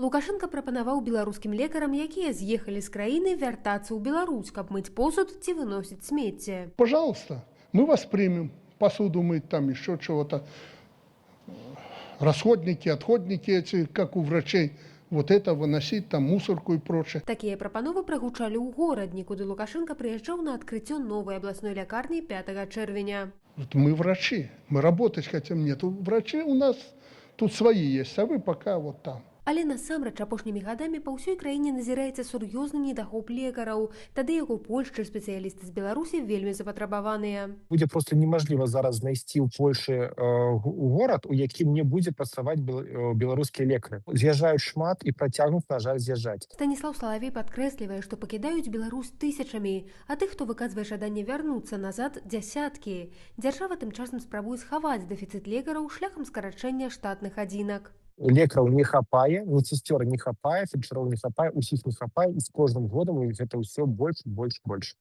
Лукашенко прапанаваў беларускім лекарам, якія з'ехалі з краіны, вяртацца ў Беларусь, каб мыць посуд ці выносіць смецце. Пожалуйста, мы вас примем. Посуду мыть, там еще чего-то. Расходники, отходники эти, как у врачей. Вот это выносить, там мусорку и прочее. Такія прапановы прагучалі ў горадні, куды Лукашенко прыязджаў на адкрыццё новай абласной лякарні 5 чэрвеня. Вот мы врачи, мы работать хотим. Нет, врачи у нас тут свои есть, а вы пока вот там. Але насамрэч апошнімі гадамі па ўсёй краіне назіраецца сур'ёзны недахоп лекараў, тады як у Польшчы спецыялісты з Беларусі вельмі запатрабаваныя. Будзе просто немажліва зараз знайсці ў Польшы горад, у якім не будзе працаваць беларускія лекары. З'язджаюць шмат і працягнуць, на жаль, з'язджаць. Станіслаў Салавей падкрэслівае, што пакідаюць Беларусь тысячамі, а тых, хто выказвае жаданне вярнуцца назад, дзясяткі. Дзяржава тым часам спрабуе схаваць дэфіцыт лекараў шляхам скарачэння штатных адзінак. Лекараў не хапае, медсестёр не хапае, фельчароў не хапае, усіх не хапае, і з кожным годам гэта ўсё больш.